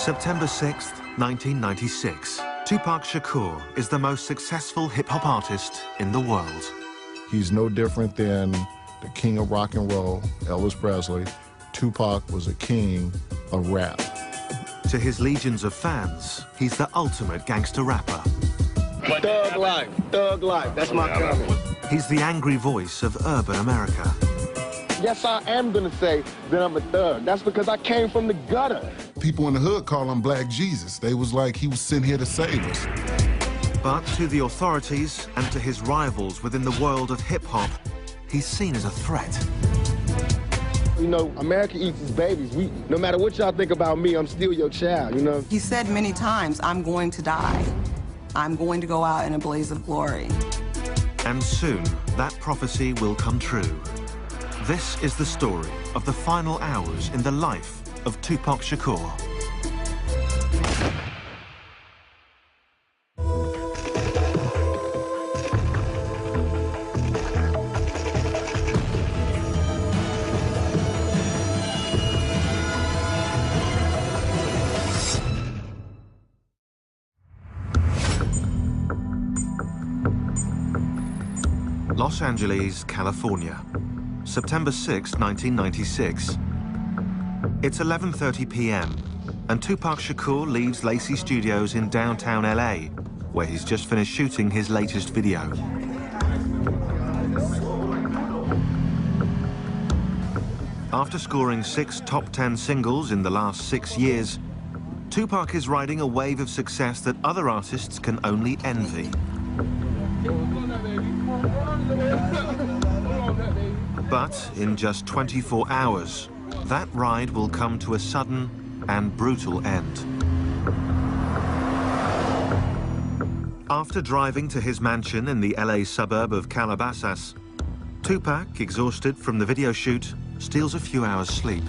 September 6th, 1996. Tupac Shakur is the most successful hip-hop artist in the world. He's no different than the king of rock and roll, Elvis Presley. Tupac was a king of rap. To his legions of fans, he's the ultimate gangster rapper. Thug life, that's my comment. He's the angry voice of urban America. Yes, I am gonna say that I'm a thug. That's because I came from the gutter. People in the hood call him Black Jesus. They was like he was sent here to save us. But to the authorities and to his rivals within the world of hip-hop, he's seen as a threat. You know, America eats its babies. No matter what y'all think about me, I'm still your child, you know? He said many times, I'm going to die. I'm going to go out in a blaze of glory. And soon, that prophecy will come true. This is the story of the final hours in the life of Tupac Shakur. Los Angeles, California, September 6, 1996. It's 11:30 p.m. and Tupac Shakur leaves Lacey Studios in downtown LA, where he's just finished shooting his latest video. After scoring 6 top 10 singles in the last 6 years, Tupac is riding a wave of success that other artists can only envy. But in just 24 hours, that ride will come to a sudden and brutal end. After driving to his mansion in the LA suburb of Calabasas, Tupac, exhausted from the video shoot, steals a few hours' sleep.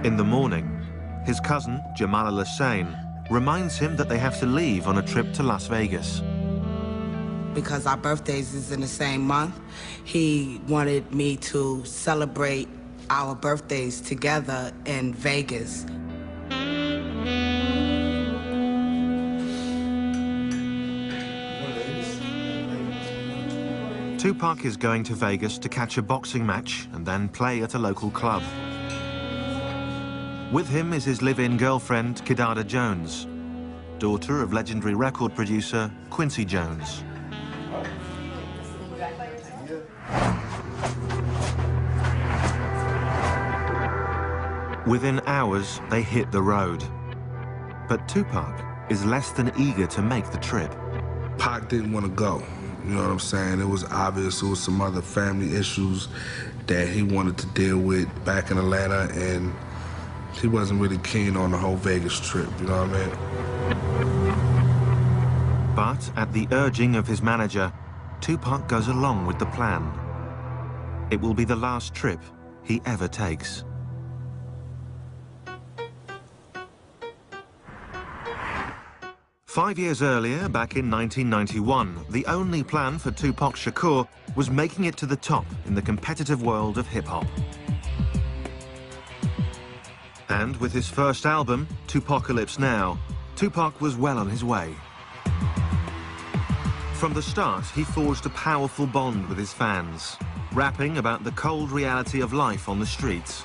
In the morning, his cousin, Jamal Al-Hussein, reminds him that they have to leave on a trip to Las Vegas. Because our birthdays is in the same month, he wanted me to celebrate our birthdays together in Vegas. Tupac is going to Vegas to catch a boxing match and then play at a local club. With him is his live-in girlfriend, Kidada Jones, daughter of legendary record producer Quincy Jones. Within hours, they hit the road. But Tupac is less than eager to make the trip. Pac didn't want to go. You know what I'm saying? It was obvious there was some other family issues that he wanted to deal with back in Atlanta, and he wasn't really keen on the whole Vegas trip, you know what I mean? But at the urging of his manager, Tupac goes along with the plan. It will be the last trip he ever takes. Five years earlier, back in 1991, the only plan for Tupac Shakur was making it to the top in the competitive world of hip-hop. And with his first album, Tupacalypse Now, Tupac was well on his way. From the start, he forged a powerful bond with his fans, rapping about the cold reality of life on the streets.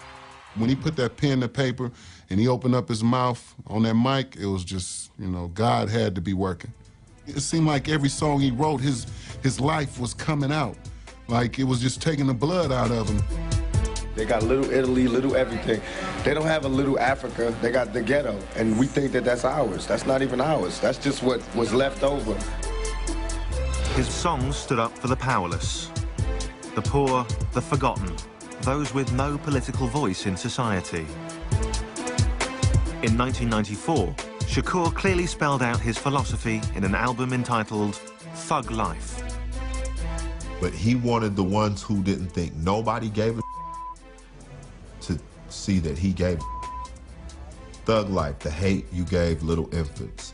When he put that pen to paper and he opened up his mouth on that mic, it was just, you know, God had to be working. It seemed like every song he wrote, his life was coming out. Like it was just taking the blood out of him. They got little Italy, little everything. They don't have a little Africa, they got the ghetto. And we think that that's ours. That's not even ours. That's just what was left over. His songs stood up for the powerless, the poor, the forgotten, those with no political voice in society. In 1994, Shakur clearly spelled out his philosophy in an album entitled Thug Life. But he wanted the ones who didn't think nobody gave a to see that he gave Thug Life, the hate you gave little infants.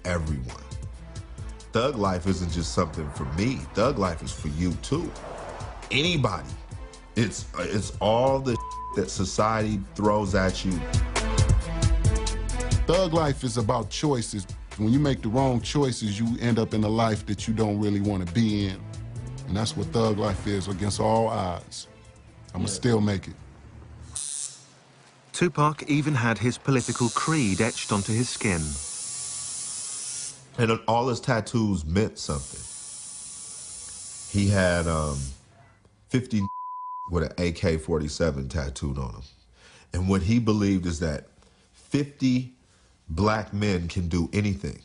Everyone. Thug Life isn't just something for me. Thug Life is for you too. Anybody It's all the that society throws at you. Thug life is about choices. When you make the wrong choices, you end up in a life that you don't really want to be in. And that's what thug life is, against all odds. I'ma still make it. Tupac even had his political creed etched onto his skin. And all his tattoos meant something. He had 50 with an AK-47 tattooed on him. And what he believed is that 50 black men can do anything,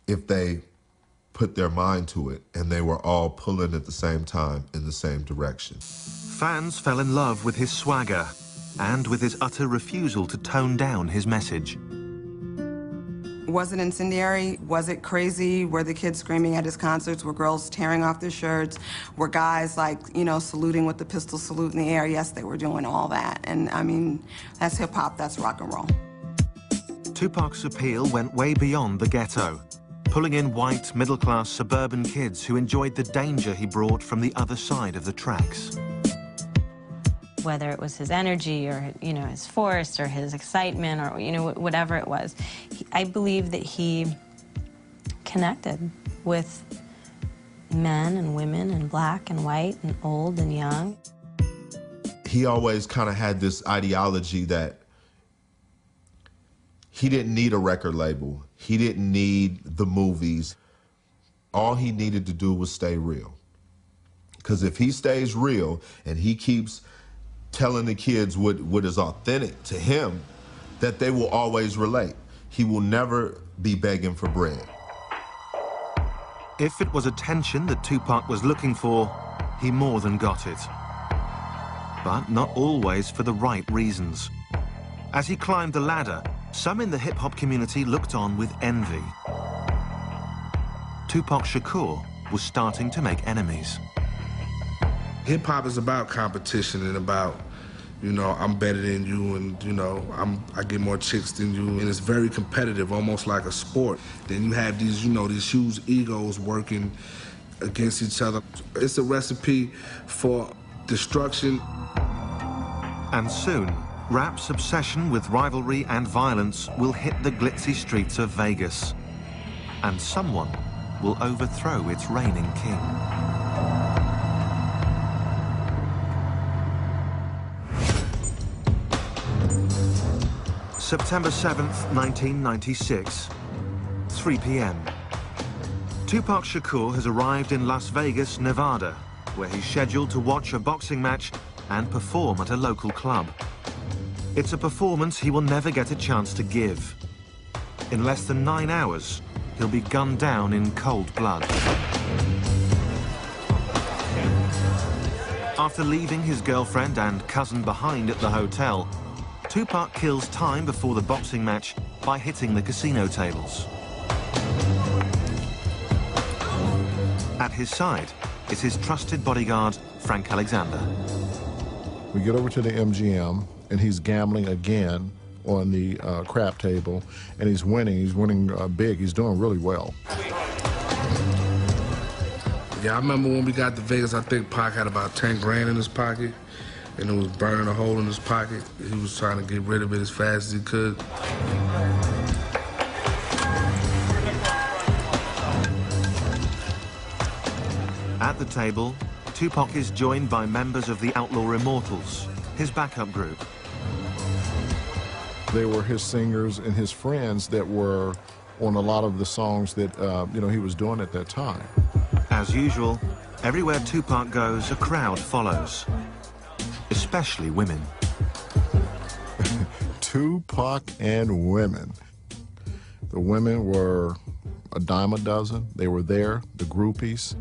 if they put their mind to it, and they were all pulling at the same time in the same direction. Fans fell in love with his swagger and with his utter refusal to tone down his message. Was it incendiary? Was it crazy? Were the kids screaming at his concerts? Were girls tearing off their shirts? Were guys, like, you know, saluting with the pistol salute in the air? Yes, they were doing all that. And, I mean, that's hip-hop, that's rock and roll. Tupac's appeal went way beyond the ghetto, pulling in white, middle-class suburban kids who enjoyed the danger he brought from the other side of the tracks. Whether it was his energy or, you know, his force or his excitement or, you know, whatever it was, I believe that he connected with men and women and black and white and old and young. He always kind of had this ideology that he didn't need a record label. He didn't need the movies. All he needed to do was stay real. Because if he stays real and he keeps telling the kids what is authentic to him, that they will always relate. He will never be begging for bread. If it was attention that Tupac was looking for, he more than got it. But not always for the right reasons. As he climbed the ladder, some in the hip-hop community looked on with envy. Tupac Shakur was starting to make enemies. Hip-hop is about competition and about, you know, I'm better than you and, you know, I get more chicks than you. And it's very competitive, almost like a sport. Then you have these, you know, these huge egos working against each other. It's a recipe for destruction. And soon, rap's obsession with rivalry and violence will hit the glitzy streets of Vegas. And someone will overthrow its reigning king. September 7th, 1996, 3 p.m. Tupac Shakur has arrived in Las Vegas, Nevada, where he's scheduled to watch a boxing match and perform at a local club. It's a performance he will never get a chance to give. In less than 9 hours, he'll be gunned down in cold blood. After leaving his girlfriend and cousin behind at the hotel, Tupac kills time before the boxing match by hitting the casino tables. At his side is his trusted bodyguard, Frank Alexander. We get over to the MGM, and he's gambling again on the crap table, and he's winning. He's winning big. He's doing really well. Yeah, I remember when we got to Vegas, I think Pac had about 10 grand in his pocket, and it was burning a hole in his pocket. He was trying to get rid of it as fast as he could. At the table, Tupac is joined by members of the Outlaw Immortals, his backup group. They were his singers and his friends that were on a lot of the songs that you know, he was doing at that time. As usual, everywhere Tupac goes, a crowd follows, especially women. Tupac and women. The women were a dime a dozen. They were there, the groupies,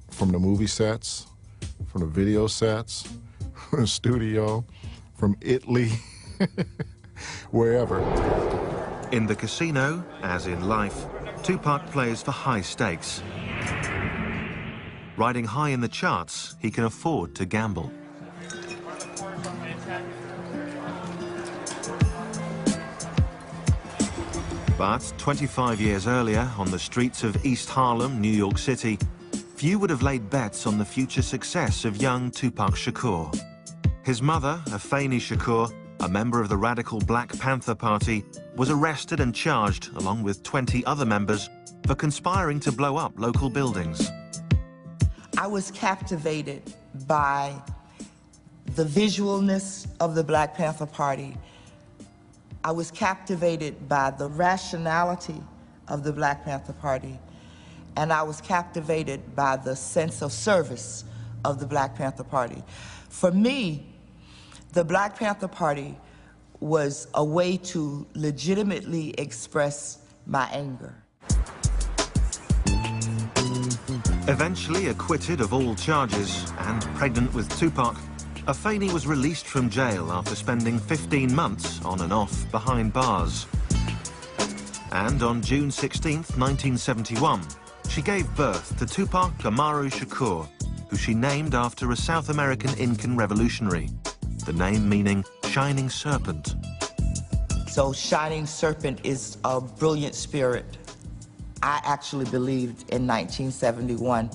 from the movie sets, from the video sets, from the studio, from Italy, wherever. In the casino, as in life, Tupac plays for high stakes. Riding high in the charts, he can afford to gamble. But 25 years earlier, on the streets of East Harlem, New York City, few would have laid bets on the future success of young Tupac Shakur. His mother, Afeni Shakur, a member of the radical Black Panther Party, was arrested and charged, along with 20 other members, for conspiring to blow up local buildings. I was captivated by the visualness of the Black Panther Party. I was captivated by the rationality of the Black Panther Party. And I was captivated by the sense of service of the Black Panther Party. For me, the Black Panther Party was a way to legitimately express my anger. Eventually acquitted of all charges and pregnant with Tupac, Afeni was released from jail after spending 15 months on and off behind bars. And on June 16th, 1971, she gave birth to Tupac Amaru Shakur, who she named after a South American Incan revolutionary, the name meaning Shining Serpent. So Shining Serpent is a brilliant spirit. I actually believed in 1971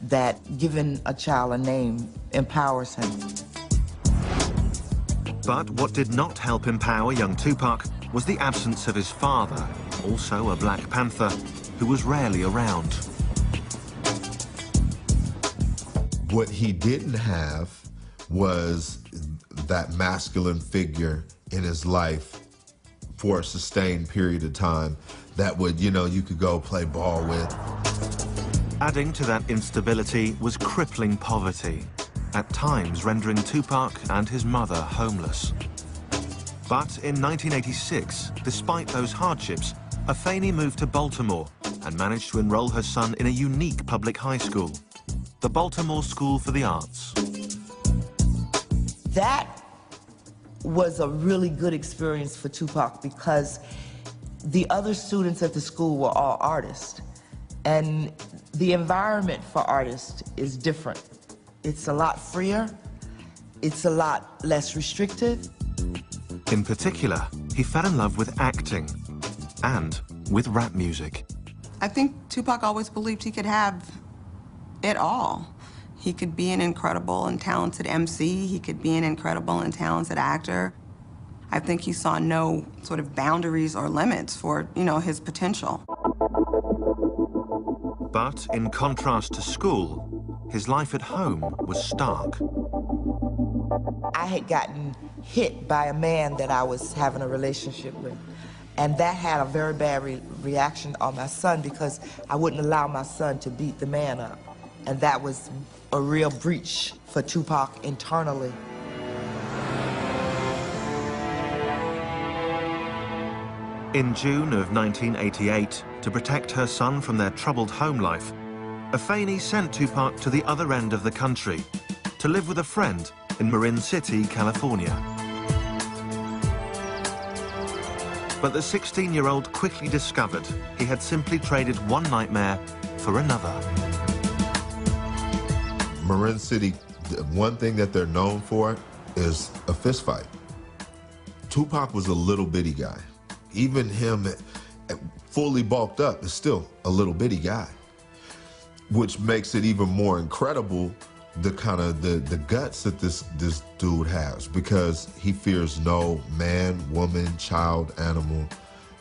that giving a child a name empowers him. But what did not help empower young Tupac was the absence of his father, also a Black Panther, who was rarely around. What he didn't have was that masculine figure in his life for a sustained period of time that would, you know, you could go play ball with. Adding to that instability was crippling poverty, at times rendering Tupac and his mother homeless. But in 1986, despite those hardships, Afeni moved to Baltimore and managed to enroll her son in a unique public high school, the Baltimore School for the Arts. That was a really good experience for Tupac because the other students at the school were all artists, and the environment for artists is different. It's a lot freer, it's a lot less restricted. In particular, he fell in love with acting and with rap music. I think Tupac always believed he could have it all. He could be an incredible and talented MC. He could be an incredible and talented actor. I think he saw no sort of boundaries or limits for, you know, his potential. But in contrast to school, his life at home was stark. I had gotten hit by a man that I was having a relationship with. And that had a very bad reaction on my son because I wouldn't allow my son to beat the man up. And that was a real breach for Tupac internally. In June of 1988, to protect her son from their troubled home life, Afeni sent Tupac to the other end of the country to live with a friend in Marin City, California. But the 16-year-old quickly discovered he had simply traded one nightmare for another. Marin City, one thing that they're known for is a fist fight. Tupac was a little bitty guy. Even him, fully bulked up, is still a little bitty guy, which makes it even more incredible the kind of the guts that this dude has, because he fears no man, woman, child, animal,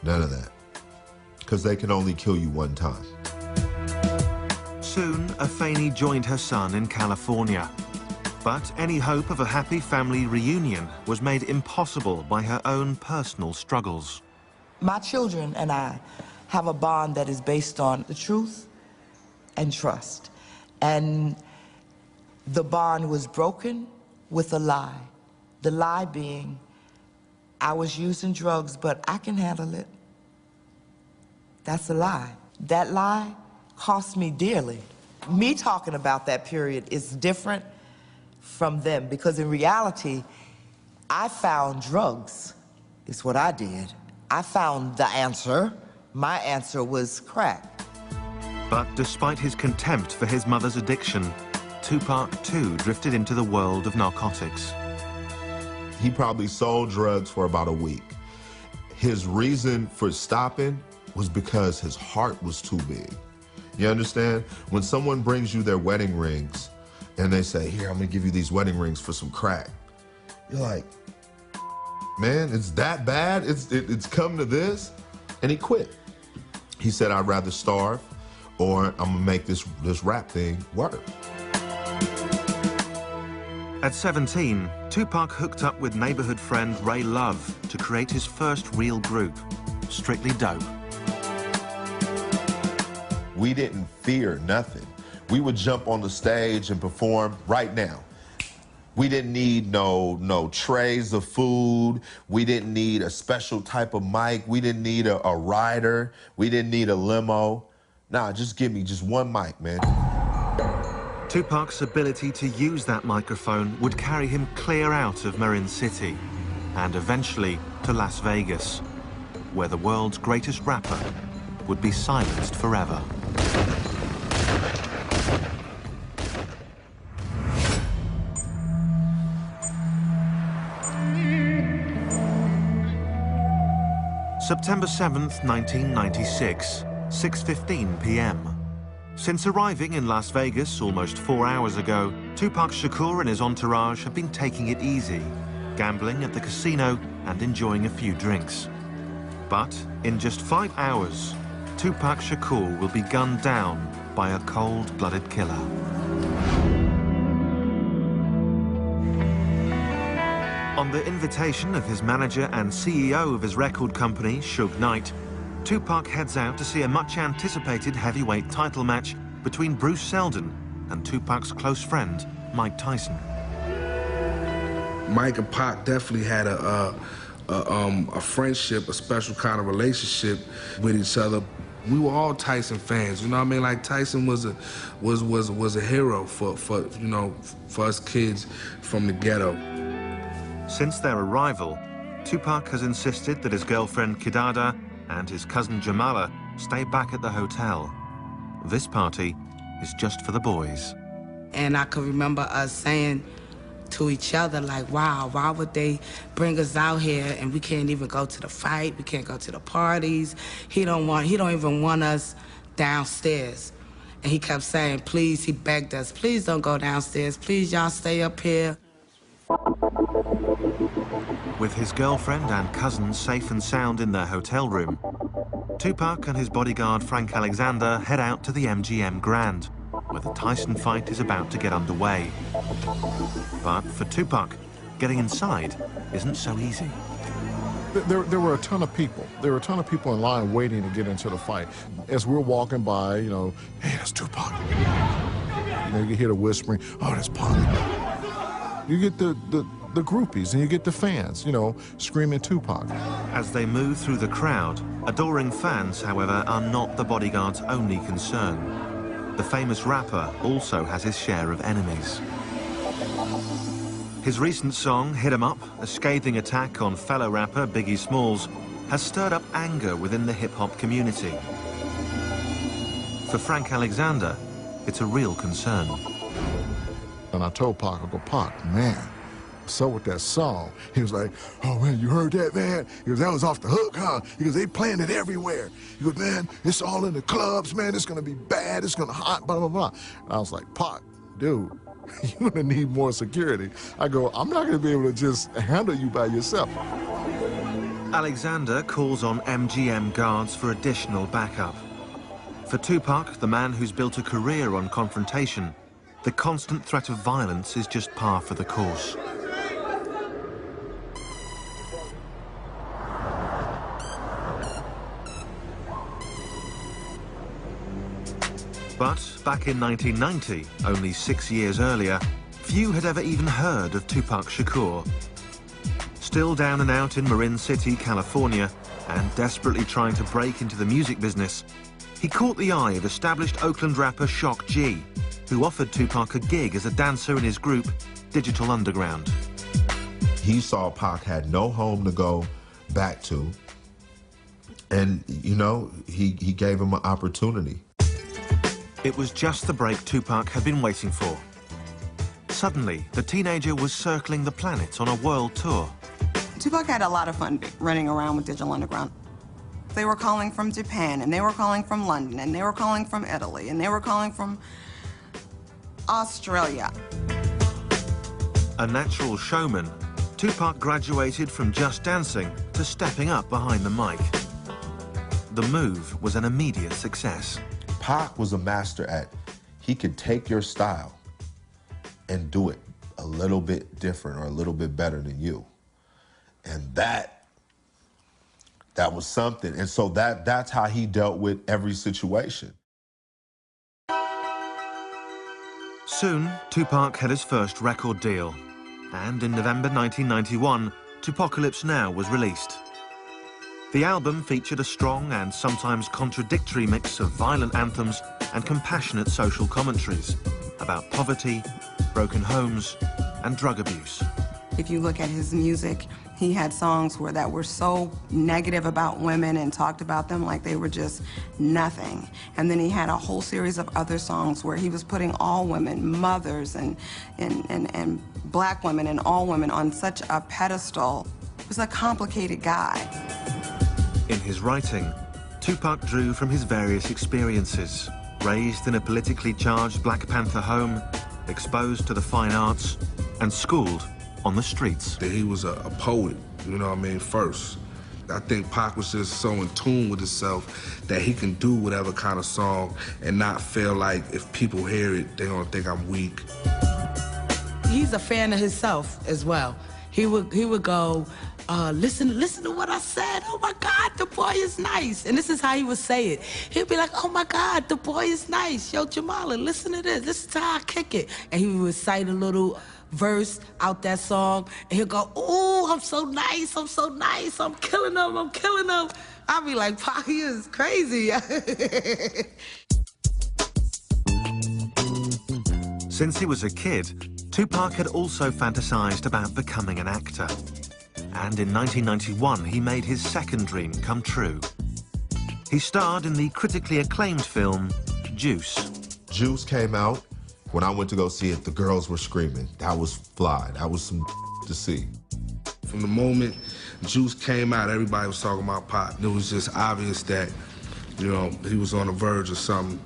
none of that, because they can only kill you one time. Soon, Afeni joined her son in California. But any hope of a happy family reunion was made impossible by her own personal struggles. My children and I have a bond that is based on the truth and trust. And the bond was broken with a lie. The lie being, I was using drugs, but I can handle it. That's a lie. That lie cost me dearly. Me talking about that period is different from them, because in reality, I found drugs, is what I did. I found the answer. My answer was crack. But despite his contempt for his mother's addiction, Tupac too drifted into the world of narcotics. He probably sold drugs for about a week. His reason for stopping was because his heart was too big. You understand? When someone brings you their wedding rings and they say, here, I'm gonna give you these wedding rings for some crack. You're like, man, it's that bad? It's come to this? And he quit. He said, I'd rather starve or I'm gonna make this rap thing work. At 17, Tupac hooked up with neighborhood friend Ray Love to create his first real group, Strictly Dope. We didn't fear nothing. We would jump on the stage and perform right now. We didn't need no trays of food. We didn't need a special type of mic. We didn't need a rider. We didn't need a limo. Nah, just give me just one mic, man. Tupac's ability to use that microphone would carry him clear out of Marin City and eventually to Las Vegas, where the world's greatest rapper would be silenced forever. September 7th, 1996, 6:15 p.m. Since arriving in Las Vegas almost 4 hours ago, Tupac Shakur and his entourage have been taking it easy, gambling at the casino and enjoying a few drinks. But in just 5 hours, Tupac Shakur will be gunned down by a cold-blooded killer. On the invitation of his manager and CEO of his record company, Suge Knight, Tupac heads out to see a much-anticipated heavyweight title match between Bruce Seldon and Tupac's close friend, Mike Tyson. Mike and Pac definitely had a friendship, a special kind of relationship with each other. We were all Tyson fans, you know what I mean? Like Tyson was a hero for us kids from the ghetto. Since their arrival, Tupac has insisted that his girlfriend Kidada and his cousin Jamala stay back at the hotel. This party is just for the boys. And I can remember us saying to each other, like, wow, why would they bring us out here and we can't even go to the fight, we can't go to the parties. He don't even want us downstairs. And he kept saying, please, he begged us, please don't go downstairs, please y'all stay up here. With his girlfriend and cousin safe and sound in their hotel room, Tupac and his bodyguard Frank Alexander head out to the MGM Grand, where the Tyson fight is about to get underway. But for Tupac, getting inside isn't so easy. There were a ton of people. There were a ton of people in line waiting to get into the fight. As we're walking by, you know, hey, that's Tupac. You know, you hear the whispering, oh, that's Pac. You get the groupies and you get the fans, you know, screaming Tupac. As they move through the crowd, adoring fans, however, are not the bodyguard's only concern. The famous rapper also has his share of enemies. His recent song, Hit 'Em Up, a scathing attack on fellow rapper Biggie Smalls, has stirred up anger within the hip-hop community. For Frank Alexander, it's a real concern. And I told Pac, I go, Pac, man, so with that song, he was like, oh man, you heard that, man? He goes, that was off the hook, huh? He goes, they playing it everywhere. He goes, man, it's all in the clubs, man, it's gonna be bad, it's gonna hot, blah, blah, blah. And I was like, Pac, dude, you're gonna need more security. I go, I'm not gonna be able to just handle you by yourself. Alexander calls on MGM guards for additional backup. For Tupac, the man who's built a career on confrontation, the constant threat of violence is just par for the course. But back in 1990, only 6 years earlier, few had ever even heard of Tupac Shakur. Still down and out in Marin City, California, and desperately trying to break into the music business, he caught the eye of established Oakland rapper Shock G, who offered Tupac a gig as a dancer in his group, Digital Underground. He saw Pac had no home to go back to, and, you know, he gave him an opportunity. It was just the break Tupac had been waiting for. Suddenly, the teenager was circling the planet on a world tour. Tupac had a lot of fun running around with Digital Underground. They were calling from Japan, and they were calling from London, and they were calling from Italy, and they were calling from Australia. A natural showman, Tupac graduated from just dancing to stepping up behind the mic. The move was an immediate success. Pac was a master at, he could take your style and do it a little bit different or a little bit better than you. And that was something. And so that's how he dealt with every situation. Soon, Tupac had his first record deal. And in November 1991, Tupacalypse Now was released. The album featured a strong and sometimes contradictory mix of violent anthems and compassionate social commentaries about poverty, broken homes, and drug abuse. If you look at his music, he had songs that were so negative about women and talked about them like they were just nothing. And then he had a whole series of other songs where he was putting all women, mothers and black women and all women on such a pedestal. He was a complicated guy. In his writing, Tupac drew from his various experiences, raised in a politically charged Black Panther home, exposed to the fine arts, and schooled on the streets. He was a poet, you know what I mean, first. I think Pac was just so in tune with himself that he can do whatever kind of song and not feel like if people hear it, they're gonna think I'm weak. He's a fan of himself as well. He would go, listen to what I said. Oh my God, the boy is nice. And this is how he would say it. He'd be like, oh my God, the boy is nice. Yo, Jamala, listen to this. This is how I kick it. And he would recite a little verse out that song, and he'll go, ooh, I'm so nice, I'm so nice, I'm killing them, I'm killing them. I'll be like, Pac, he is crazy. Since he was a kid, Tupac had also fantasized about becoming an actor. And in 1991, he made his second dream come true. He starred in the critically acclaimed film, Juice. Juice came out. When I went to go see it, the girls were screaming. That was fly. That was some to see. From the moment Juice came out, everybody was talking about Pac. It was just obvious that, you know, he was on the verge of something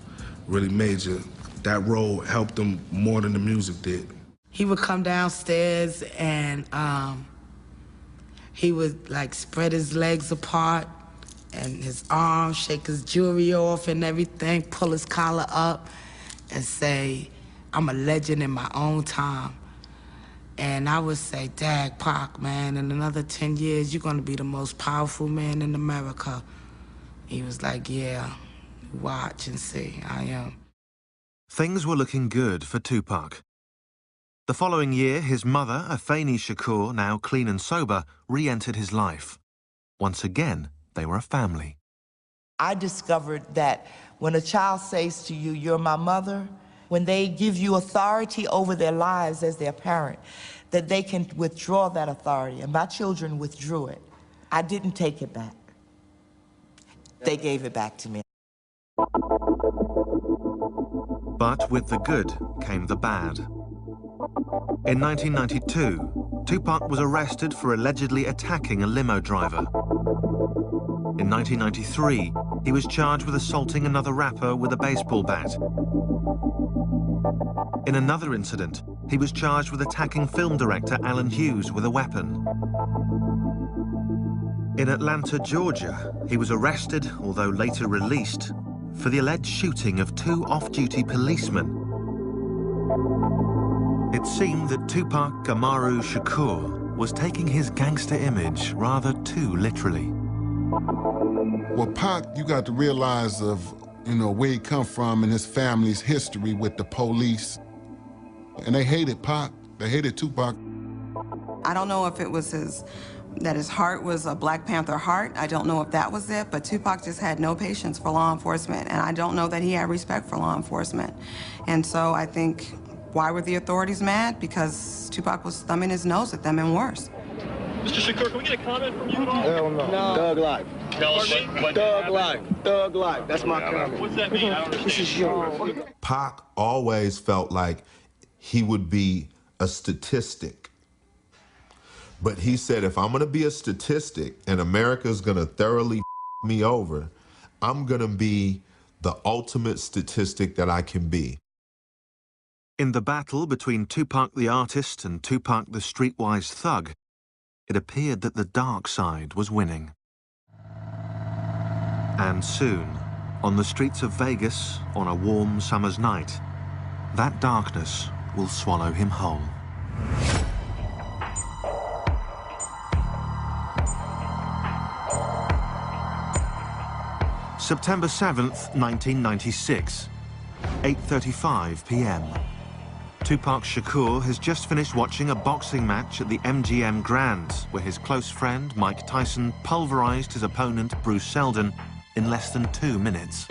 really major. That role helped him more than the music did. He would come downstairs and he would like spread his legs apart and his arms, shake his jewelry off and everything, pull his collar up and say, I'm a legend in my own time. And I would say, Dag, Pac, man, in another 10 years, you're gonna be the most powerful man in America. He was like, yeah, watch and see, I am. Things were looking good for Tupac. The following year, his mother, Afeni Shakur, now clean and sober, re-entered his life. Once again, they were a family. I discovered that when a child says to you, you're my mother, when they give you authority over their lives as their parent, that they can withdraw that authority. And my children withdrew it. I didn't take it back. They gave it back to me. But with the good came the bad. In 1992, Tupac was arrested for allegedly attacking a limo driver. In 1993, he was charged with assaulting another rapper with a baseball bat. In another incident, he was charged with attacking film director Alan Hughes with a weapon. In Atlanta, Georgia, he was arrested, although later released, for the alleged shooting of 2 off-duty policemen. It seemed that Tupac Amaru Shakur was taking his gangster image rather too literally. Well, Pac, you got to realize of, you know, where he come from and his family's history with the police. And they hated Pac. They hated Tupac. I don't know if it was that his heart was a Black Panther heart. I don't know if that was it, but Tupac just had no patience for law enforcement, and I don't know that he had respect for law enforcement. And so I think, why were the authorities mad? Because Tupac was thumbing his nose at them and worse. Mr. Shakur, can we get a comment from you at all? Hell no. Thug life. No, Thug life. Thug life. That's my comment. What's that mean? I don't understand. This is yours. Pac always felt like he would be a statistic. But he said, if I'm gonna be a statistic and America's gonna thoroughly me over, I'm gonna be the ultimate statistic that I can be. In the battle between Tupac the artist and Tupac the streetwise thug, it appeared that the dark side was winning. And soon, on the streets of Vegas, on a warm summer's night, that darkness will swallow him whole. September 7th, 1996, 8:35 p.m. Tupac Shakur has just finished watching a boxing match at the MGM Grand, where his close friend Mike Tyson pulverized his opponent Bruce Seldon in less than 2 minutes.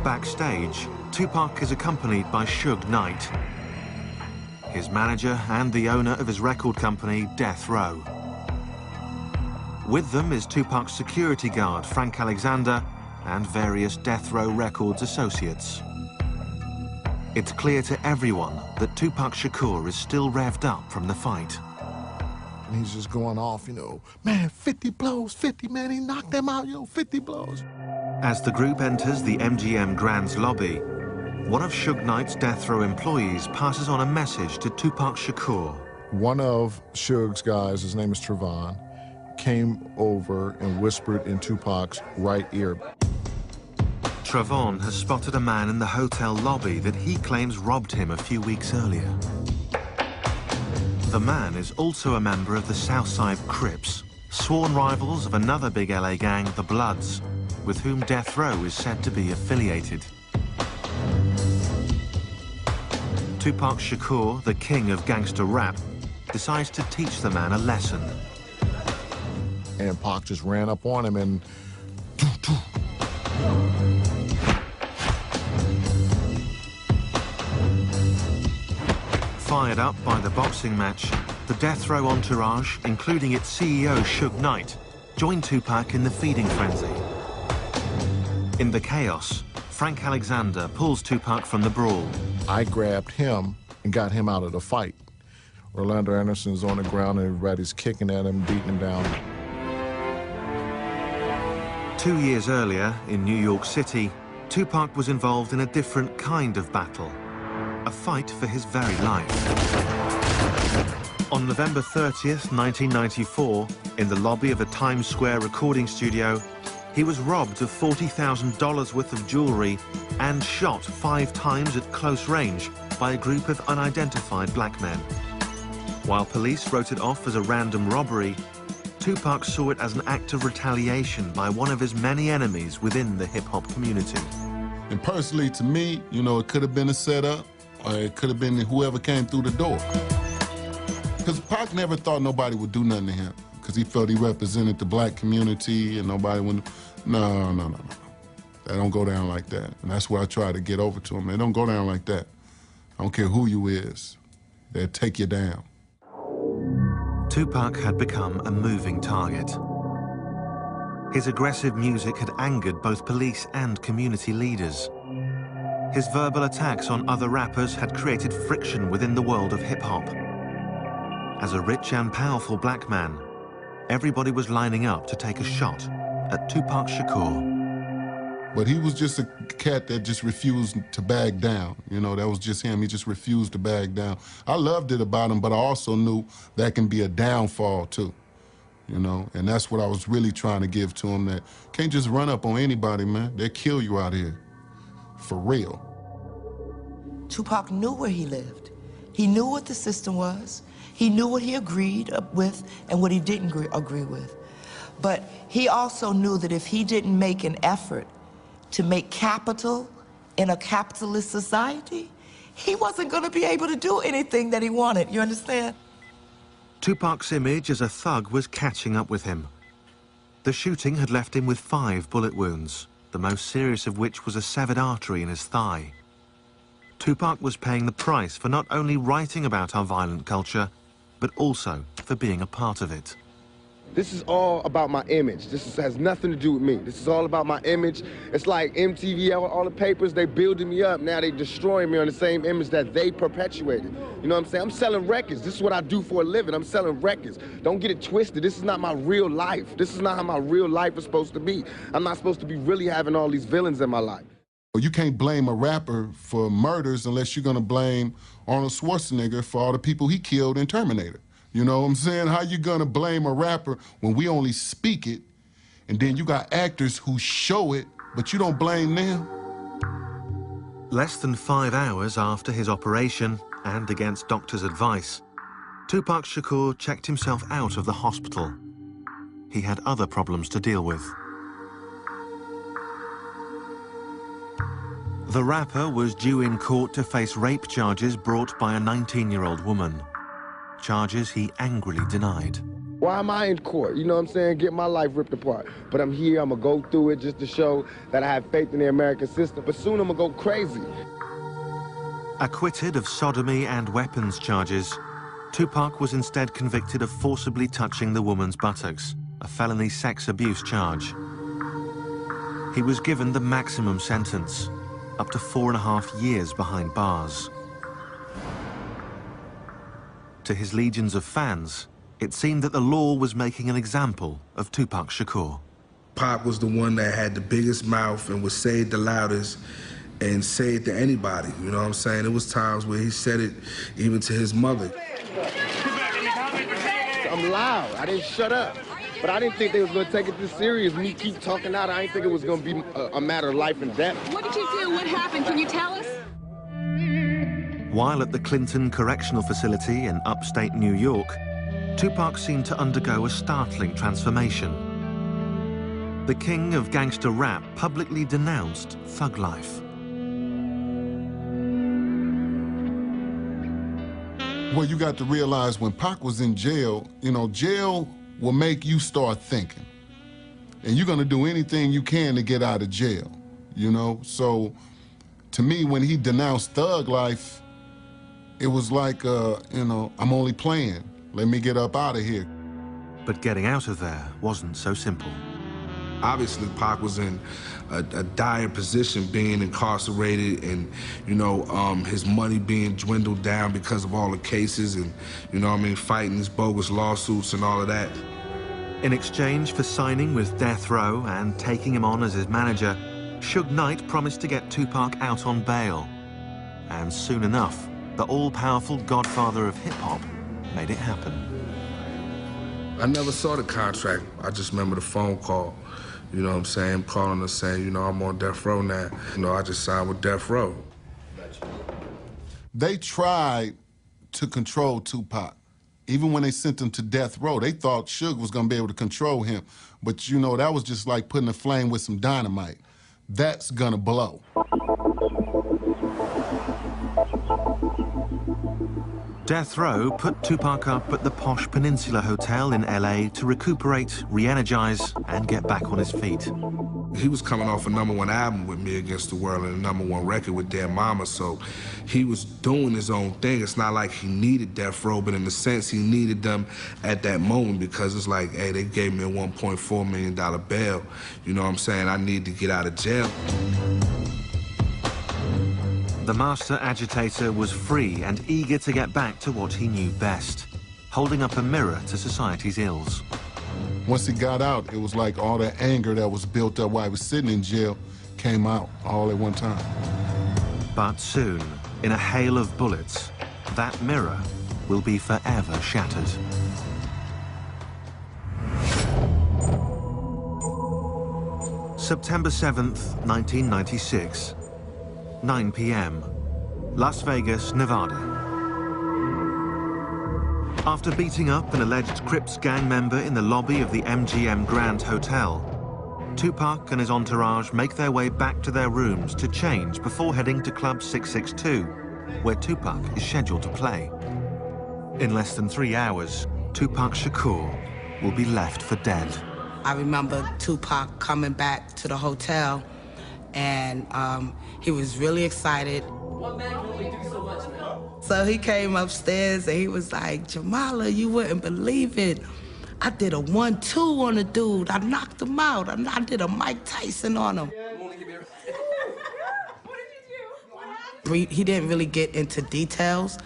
Backstage, Tupac is accompanied by Suge Knight, his manager and the owner of his record company, Death Row. With them is Tupac's security guard, Frank Alexander, and various Death Row Records associates. It's clear to everyone that Tupac Shakur is still revved up from the fight. And he's just going off, you know, man, 50 blows, 50, man, he knocked them out, yo, 50 blows. As the group enters the MGM Grand's lobby, one of Suge Knight's Death Row employees passes on a message to Tupac Shakur. One of Suge's guys, his name is Trevon, came over and whispered in Tupac's right ear. Trevon has spotted a man in the hotel lobby that he claims robbed him a few weeks earlier. The man is also a member of the Southside Crips, sworn rivals of another big LA gang, the Bloods, with whom Death Row is said to be affiliated. Tupac Shakur, the king of gangster rap, decides to teach the man a lesson. And Pac just ran up on him and... Fired up by the boxing match, the Death Row entourage, including its CEO, Suge Knight, joined Tupac in the feeding frenzy. In the chaos, Frank Alexander pulls Tupac from the brawl. I grabbed him and got him out of the fight. Orlando Anderson's on the ground and everybody's kicking at him, beating him down. 2 years earlier, in New York City, Tupac was involved in a different kind of battle, a fight for his very life. On November 30th, 1994, in the lobby of a Times Square recording studio, he was robbed of $40,000 worth of jewelry and shot 5 times at close range by a group of unidentified black men. While police wrote it off as a random robbery, Tupac saw it as an act of retaliation by one of his many enemies within the hip-hop community. And personally, to me, you know, it could have been a setup, or it could have been whoever came through the door. Because Pac never thought nobody would do nothing to him, because he felt he represented the black community and nobody would... No. That don't go down like that. And that's what I try to get over to him. It don't go down like that. I don't care who you is. They'll take you down. Tupac had become a moving target. His aggressive music had angered both police and community leaders. His verbal attacks on other rappers had created friction within the world of hip-hop. As a rich and powerful black man, everybody was lining up to take a shot at Tupac Shakur. But he was just a cat that just refused to back down. You know, that was just him. He just refused to back down. I loved it about him, but I also knew that can be a downfall, too. You know, and that's what I was really trying to give to him, that can't just run up on anybody, man. They'll kill you out here. For real. Tupac knew where he lived. He knew what the system was. He knew what he agreed with and what he didn't agree with. But he also knew that if he didn't make an effort to make capital in a capitalist society, he wasn't going to be able to do anything that he wanted, you understand? Tupac's image as a thug was catching up with him. The shooting had left him with 5 bullet wounds, the most serious of which was a severed artery in his thigh. Tupac was paying the price for not only writing about our violent culture, but also for being a part of it. This is all about my image. Has nothing to do with me. This is all about my image. It's like MTV, all the papers, they building me up. Now they destroying me on the same image that they perpetuated. You know what I'm saying? I'm selling records. This is what I do for a living. I'm selling records. Don't get it twisted. This is not my real life. This is not how my real life is supposed to be. I'm not supposed to be really having all these villains in my life. You can't blame a rapper for murders unless you're gonna blame Arnold Schwarzenegger for all the people he killed in Terminator. You know what I'm saying? How you gonna blame a rapper when we only speak it, and then you got actors who show it, but you don't blame them? Less than 5 hours after his operation, and against doctors' advice, Tupac Shakur checked himself out of the hospital. He had other problems to deal with. The rapper was due in court to face rape charges brought by a 19-year-old woman. Charges he angrily denied. Why am I in court? You know what I'm saying? Get my life ripped apart. But I'm here, I'm gonna go through it just to show that I have faith in the American system. But soon I'm gonna go crazy. Acquitted of sodomy and weapons charges, Tupac was instead convicted of forcibly touching the woman's buttocks, a felony sex abuse charge. He was given the maximum sentence, up to 4.5 years behind bars. To his legions of fans, it seemed that the law was making an example of Tupac Shakur. Pac was the one that had the biggest mouth and would say it the loudest and say it to anybody, you know what I'm saying? There was times where he said it even to his mother. I'm loud, I didn't shut up. But I didn't think they was gonna take it this serious. Me keep talking out, I didn't think it was gonna be a matter of life and death. What did you do? What happened? Can you tell us? While at the Clinton Correctional Facility in upstate New York, Tupac seemed to undergo a startling transformation. The king of gangster rap publicly denounced thug life. Well, you got to realize when Pac was in jail, you know, jail will make you start thinking. And you're gonna do anything you can to get out of jail, you know? So, to me, when he denounced thug life, it was like, you know, I'm only playing. Let me get up out of here. But getting out of there wasn't so simple. Obviously, Pac was in a dire position, being incarcerated and, you know, his money being dwindled down because of all the cases and, you know what I mean, fighting these bogus lawsuits and all of that. In exchange for signing with Death Row and taking him on as his manager, Suge Knight promised to get Tupac out on bail. And soon enough, the all-powerful godfather of hip-hop made it happen. I never saw the contract. I just remember the phone call. You know what I'm saying? Calling us saying, you know, I'm on death row now. You know, I just signed with Death Row. They tried to control Tupac. Even when they sent him to death row, they thought Suge was gonna be able to control him. But you know, that was just like putting a flame with some dynamite. That's gonna blow. Death Row put Tupac up at the posh Peninsula Hotel in LA to recuperate, re-energize, and get back on his feet. He was coming off a #1 album with Me Against the World and a #1 record with Dead Mama, so he was doing his own thing. It's not like he needed Death Row, but in a sense, he needed them at that moment because it's like, hey, they gave me a $1.4 million bail. You know what I'm saying? I need to get out of jail. The master agitator was free and eager to get back to what he knew best, holding up a mirror to society's ills. Once he got out, it was like all that anger that was built up while he was sitting in jail came out all at one time. But soon, in a hail of bullets, that mirror will be forever shattered. September 7th, 1996. 9 p.m., Las Vegas, Nevada. After beating up an alleged Crips gang member in the lobby of the MGM Grand Hotel, Tupac and his entourage make their way back to their rooms to change before heading to Club 662, where Tupac is scheduled to play. In less than 3 hours, Tupac Shakur will be left for dead. I remember Tupac coming back to the hotel, and he was really excited. One man can only do so much now. So he came upstairs and he was like, Jamala, you wouldn't believe it. I did a 1-2 on a dude. I knocked him out. I did a Mike Tyson on him. He didn't really get into details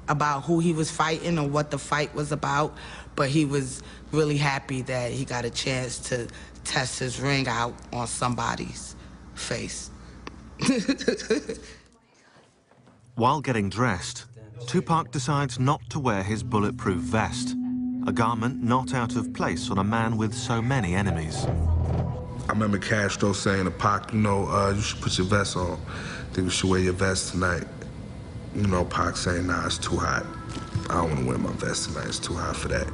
about who he was fighting or what the fight was about, but he was really happy that he got a chance to test his ring out on somebody's face. While getting dressed, Tupac decides not to wear his bulletproof vest, a garment not out of place on a man with so many enemies. I remember Castro saying to Pac, you know, you should put your vest on. I think you should wear your vest tonight. You know, Pac saying, nah, it's too hot. I don't want to wear my vest tonight. It's too hot for that.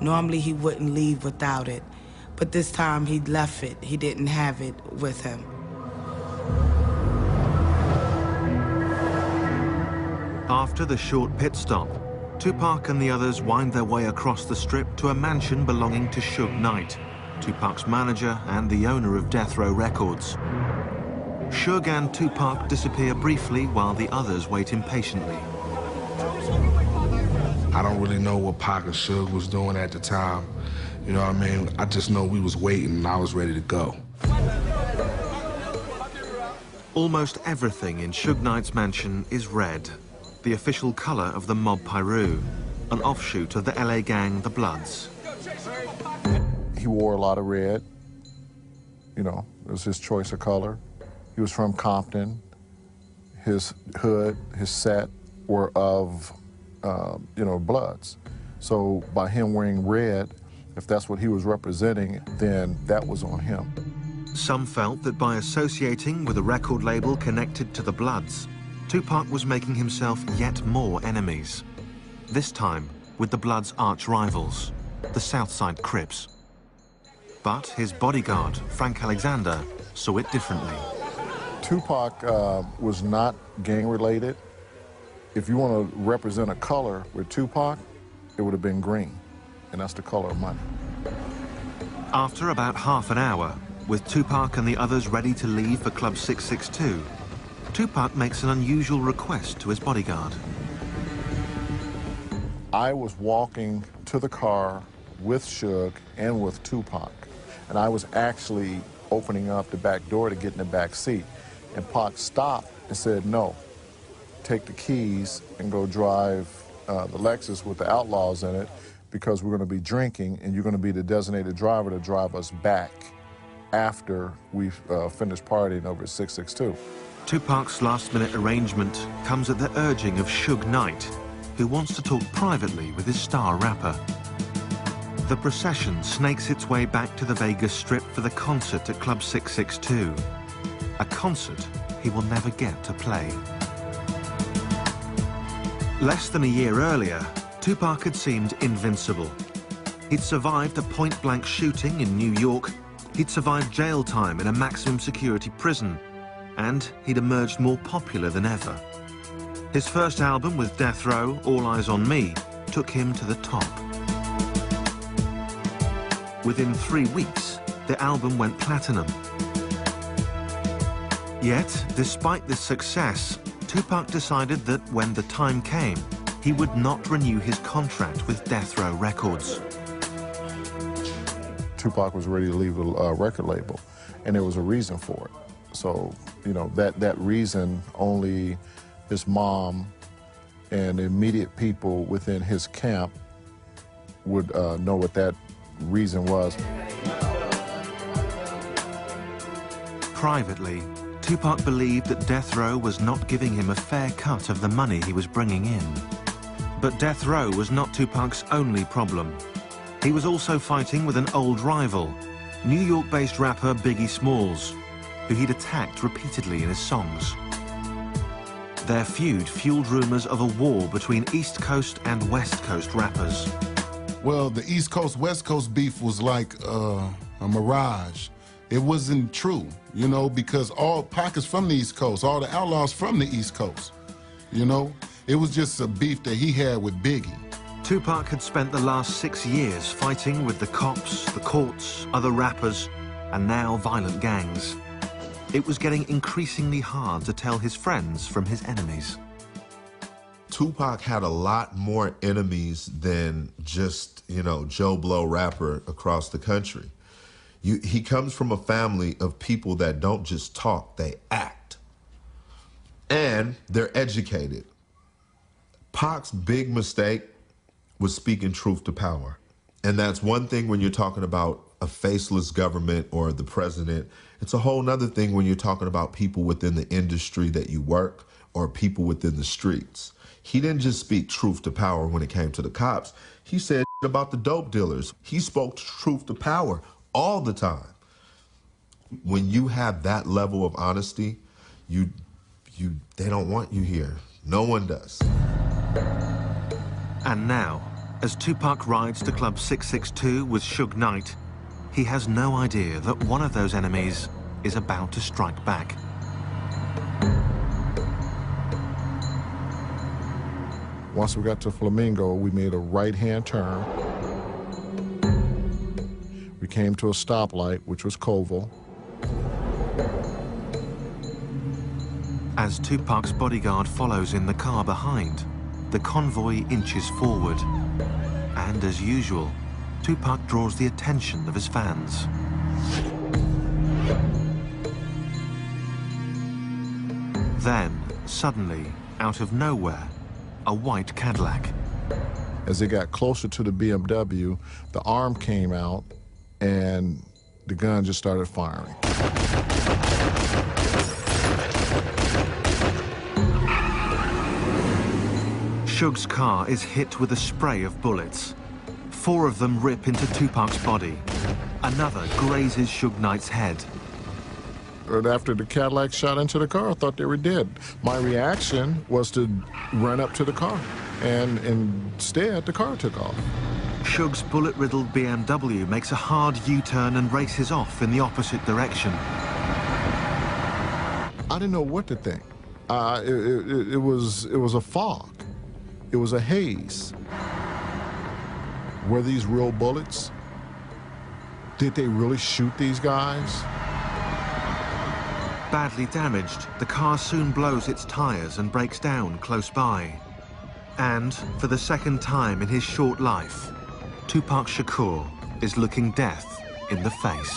Normally, he wouldn't leave without it, but this time he left it. He didn't have it with him. After the short pit stop, Tupac and the others wind their way across the strip to a mansion belonging to Suge Knight, Tupac's manager and the owner of Death Row Records. Suge and Tupac disappear briefly while the others wait impatiently. I don't really know what Pac and Suge was doing at the time. You know what I mean? I just know we was waiting and I was ready to go. Almost everything in Suge Knight's mansion is red, the official color of the mob Piru, an offshoot of the LA gang, the Bloods. He wore a lot of red. You know, it was his choice of color. He was from Compton. His hood, his set were of, you know, Bloods. So by him wearing red, if that's what he was representing, then that was on him. Some felt that by associating with a record label connected to the Bloods, Tupac was making himself yet more enemies. This time with the Bloods' arch rivals, the Southside Crips. But his bodyguard, Frank Alexander, saw it differently. Tupac was not gang-related. If you want to represent a color with Tupac, it would have been green, and that's the color of money. After about half an hour, with Tupac and the others ready to leave for Club 662, Tupac makes an unusual request to his bodyguard. I was walking to the car with Suge and with Tupac, and I was actually opening up the back door to get in the back seat. And Pac stopped and said, no, take the keys and go drive the Lexus with the Outlaws in it, because we're going to be drinking and you're going to be the designated driver to drive us back after we've finished partying over at 662. Tupac's last-minute arrangement comes at the urging of Suge Knight, who wants to talk privately with his star rapper. The procession snakes its way back to the Vegas Strip for the concert at Club 662, a concert he will never get to play. Less than a year earlier, Tupac had seemed invincible. He'd survived a point-blank shooting in New York, he'd survived jail time in a maximum security prison, and he'd emerged more popular than ever. His first album with Death Row, All Eyes on Me, took him to the top. Within 3 weeks, the album went platinum. Yet, despite this success, Tupac decided that when the time came, he would not renew his contract with Death Row Records. Tupac was ready to leave the record label, and there was a reason for it. So, you know, that reason only his mom and the immediate people within his camp would know what that reason was. Privately, Tupac believed that Death Row was not giving him a fair cut of the money he was bringing in. But Death Row was not Tupac's only problem. He was also fighting with an old rival, New York-based rapper Biggie Smalls, who he'd attacked repeatedly in his songs. Their feud fueled rumors of a war between East Coast and West Coast rappers. Well, the East Coast-West Coast beef was like a mirage. It wasn't true, you know, because all Pac is from the East Coast, all the Outlaws from the East Coast, you know? It was just a beef that he had with Biggie. Tupac had spent the last 6 years fighting with the cops, the courts, other rappers, and now violent gangs. It was getting increasingly hard to tell his friends from his enemies. Tupac had a lot more enemies than just, you know, Joe Blow rapper across the country. He comes from a family of people that don't just talk, they act. And they're educated. Pac's big mistake was speaking truth to power. And that's one thing when you're talking about a faceless government or the president. It's a whole nother thing when you're talking about people within the industry that you work or people within the streets. He didn't just speak truth to power when it came to the cops. He said about the dope dealers. He spoke truth to power all the time. When you have that level of honesty, they don't want you here. No one does. And now, as Tupac rides to Club 662 with Suge Knight, he has no idea that one of those enemies is about to strike back. Once we got to Flamingo, we made a right-hand turn. We came to a stoplight, which was Koval. As Tupac's bodyguard follows in the car behind, the convoy inches forward. And as usual, Tupac draws the attention of his fans. Then, suddenly, out of nowhere, a white Cadillac. As they got closer to the BMW, the arm came out and the gun just started firing. Suge's car is hit with a spray of bullets. 4 of them rip into Tupac's body. Another grazes Suge Knight's head. But after the Cadillac shot into the car, I thought they were dead. My reaction was to run up to the car, and instead, the car took off. Suge's bullet-riddled BMW makes a hard U-turn and races off in the opposite direction. I didn't know what to think. It was a fog. It was a haze. Were these real bullets? Did they really shoot these guys? Badly damaged, the car soon blows its tires and breaks down close by. And, for the second time in his short life, Tupac Shakur is looking death in the face.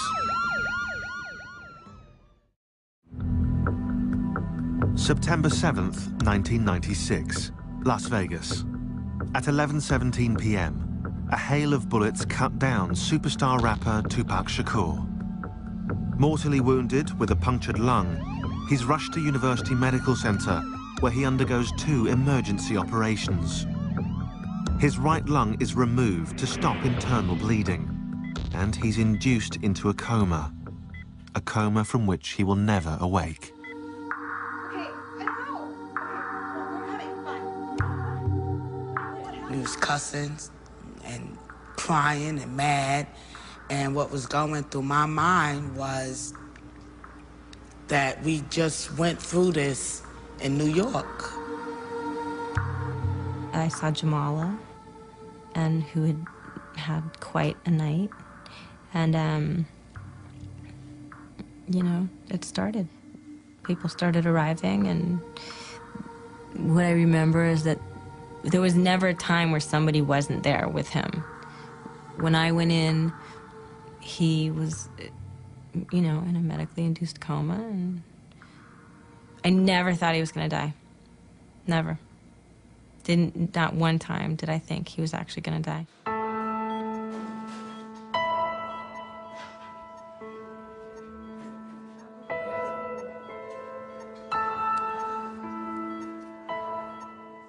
September 7th, 1996, Las Vegas. At 11:17 p.m., a hail of bullets cut down superstar rapper Tupac Shakur. Mortally wounded with a punctured lung, he's rushed to University Medical Center, where he undergoes 2 emergency operations. His right lung is removed to stop internal bleeding, and he's induced into a coma from which he will never awake. He was cussing and crying and mad. And what was going through my mind was that we just went through this in New York. I saw Jamala, and who had had quite a night. And, you know, it started. People started arriving, and what I remember is that there was never a time where somebody wasn't there with him. When I went in, he was, you know, in a medically induced coma, and I never thought he was gonna die. Never. Not one time did I think he was actually gonna die.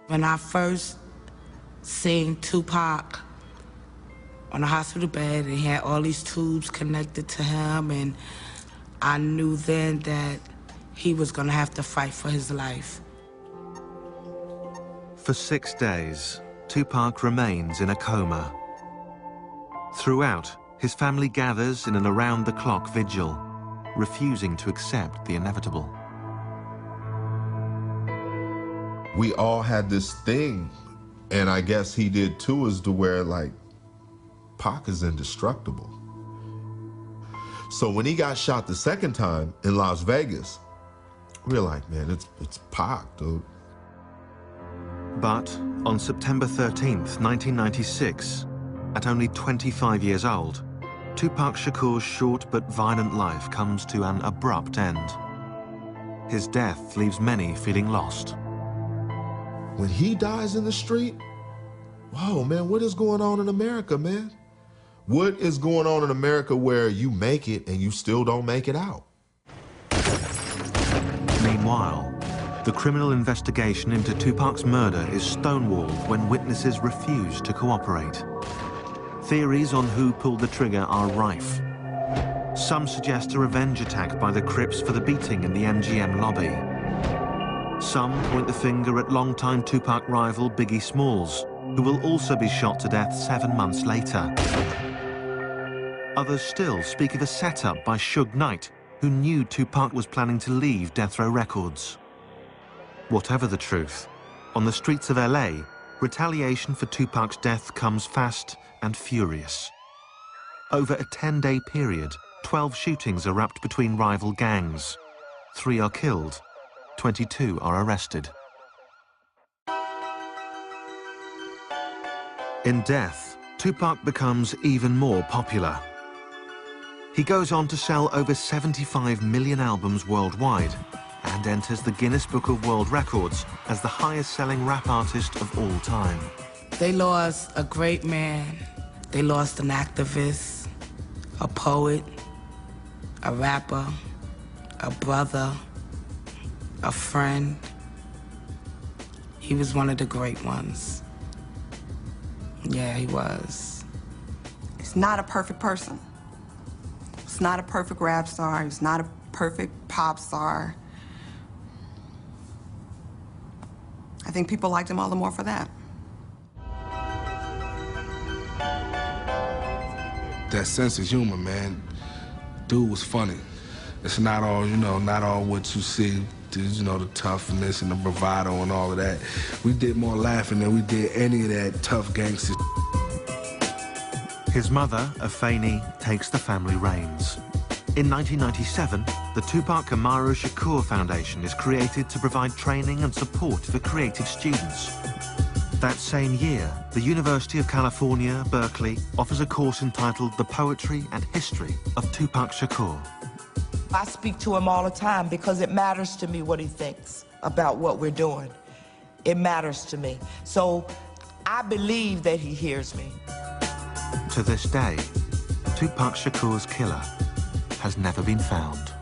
When I first seen Tupac on a hospital bed, and he had all these tubes connected to him, and I knew then that he was gonna have to fight for his life. For 6 days, Tupac remains in a coma. Throughout, his family gathers in an around-the-clock vigil, refusing to accept the inevitable. We all had this thing, and I guess he did too, is to where, like, Pac is indestructible. So when he got shot the second time in Las Vegas, we were like, man, it's Pac, dude. But on September 13th, 1996, at only 25 years old, Tupac Shakur's short but violent life comes to an abrupt end. His death leaves many feeling lost. When he dies in the street, whoa, man, what is going on in America, man? What is going on in America where you make it and you still don't make it out? Meanwhile, the criminal investigation into Tupac's murder is stonewalled when witnesses refuse to cooperate. Theories on who pulled the trigger are rife. Some suggest a revenge attack by the Crips for the beating in the MGM lobby. Some point the finger at longtime Tupac rival Biggie Smalls, who will also be shot to death 7 months later. Others still speak of a setup by Suge Knight, who knew Tupac was planning to leave Death Row Records. Whatever the truth, on the streets of LA, retaliation for Tupac's death comes fast and furious. Over a 10-day period, 12 shootings erupt between rival gangs. 3 are killed, 22 are arrested. In death, Tupac becomes even more popular. He goes on to sell over 75 million albums worldwide and enters the Guinness Book of World Records as the highest-selling rap artist of all time. They lost a great man. They lost an activist, a poet, a rapper, a brother, a friend. He was one of the great ones. Yeah, he was. He's not a perfect person. He's not a perfect rap star. He's not a perfect pop star. I think people liked him all the more for that. That sense of humor, man. Dude was funny. It's not all, you know, not all what you see, you know, the toughness and the bravado and all of that. We did more laughing than we did any of that tough gangster. His mother, Afeni, takes the family reins. In 1997, the Tupac Amaru Shakur Foundation is created to provide training and support for creative students. That same year, the University of California, Berkeley, offers a course entitled The Poetry and History of Tupac Shakur. I speak to him all the time because it matters to me what he thinks about what we're doing. It matters to me. So I believe that he hears me. To this day, Tupac Shakur's killer has never been found.